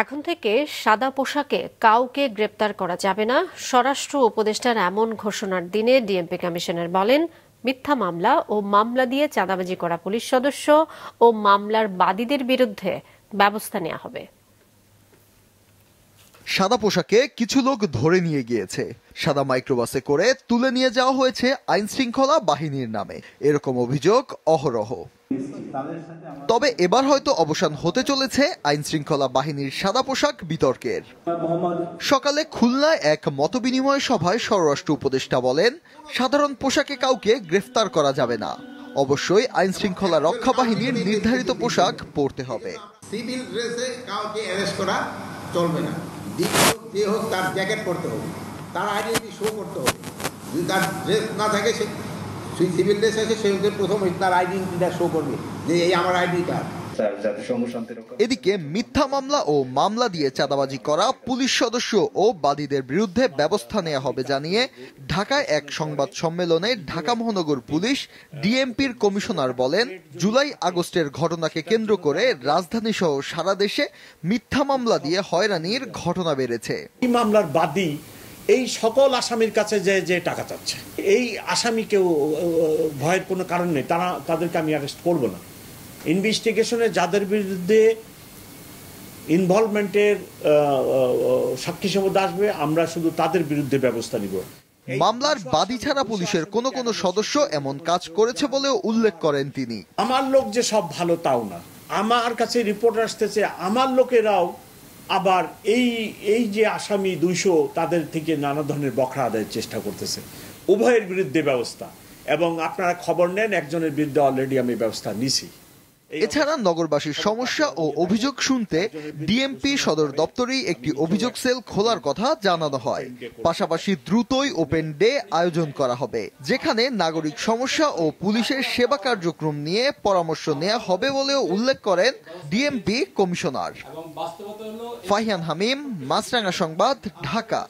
এখন থেকে সাদা পোশাকে কাউকে গ্রেপ্তার করা যাবে না। স্বরাষ্ট্র উপদেষ্টার এমন ঘোষণার দিনে ডিএমপি কমিশনার বলেন, মিথ্যা মামলা ও মামলা দিয়ে চাঁদাবাজি করা পুলিশ সদস্য ও মামলার বাদীদের বিরুদ্ধে ব্যবস্থা নেওয়া হবে। সাদা পোশাকে কিছু লোক ধরে নিয়ে গিয়েছে, সাদা মাইক্রোবাসে করে তুলে নিয়ে যাওয়া হয়েছে আইন শৃঙ্খলা বাহিনীর নামে, এরকম অভিযোগ অহরহ। তবে এবার হয়তো অবসান হতে চলেছে আইন শৃঙ্খলা বাহিনীর সাদা পোশাক বিতর্কের। সকালে খুলনায় এক মতবিনিময় সভায় স্বরাষ্ট্র উপদেষ্টা বলেন, সাধারণ পোশাকে কাউকে গ্রেফতার করা যাবে না, অবশ্যই আইন শৃঙ্খলা রক্ষা বাহিনীর নির্ধারিত পোশাক পরতে হবে। সিভিল ড্রেসে কাউকে অ্যারেস্ট করা চলবে না, যে হোক তার জ্যাকেট পরতে হবে, তার আইডেন্টি শো করতে হবে। যদি তার ড্রেস না থাকে, সে সিভিল ড্রেস আছে, সে প্রথম তার আইডেন্টিটা শো করবে যে এই আমার আইডি কার্ড। এদিকে মিথ্যা মামলা ও মামলা দিয়ে চাঁদাবাজি করা পুলিশ সদস্য ও বাদীদের বিরুদ্ধে ব্যবস্থা নেওয়া হবে জানিয়ে ঢাকায় এক সংবাদ সম্মেলনে ঢাকা মহানগর পুলিশ ডিএমপির কমিশনার বলেন, জুলাই আগস্টের ঘটনাকে কেন্দ্র করে রাজধানী সহ সারা দেশে মিথ্যা মামলা দিয়ে হয়রানির ঘটনা বেড়েছে। এই মামলার বাদী এই সকল আসামির কাছে যে টাকা চাচ্ছে, এই আসামিকেও ভয়ের কোনো কারণ নেই, তাদেরকে আমি অ্যারেস্ট করব না। ইনভেস্টিগেশনে যাদের বিরুদ্ধে ইনভলভমেন্টের সাক্ষী সম্পদ আসবে, আমরা শুধু তাদের বিরুদ্ধে ব্যবস্থা নিব। মামলার বাদী ছাড়া পুলিশের কোন সদস্য এমন কাজ করেছে বলেও উল্লেখ করেন তিনি। আমার লোক যে সব ভালো তাও না, আমার কাছে রিপোর্ট আসতেছে আমার লোকেরাও আবার এই যে আসামি 200 তাদের থেকে নানা ধরনের বখরা আদায়ের চেষ্টা করতেছে। উভয়ের বিরুদ্ধে ব্যবস্থা, এবং আপনারা খবর নেন, একজনের বিরুদ্ধে অলরেডি আমি ব্যবস্থা নিছি। এছাড়া নগরবাসীর সমস্যা ও অভিযোগ শুনতে ডিএমপি সদর দপ্তরেই একটি অভিযোগ সেল খোলার কথা জানানো হয়। পাশাপাশি দ্রুতই ওপেন ডে আয়োজন করা হবে, যেখানে নাগরিক সমস্যা ও পুলিশের সেবা কার্যক্রম নিয়ে পরামর্শ নেওয়া হবে বলেও উল্লেখ করেন ডিএমপি কমিশনার। ফাহিয়ান হামিম, মাছরাঙা সংবাদ, ঢাকা।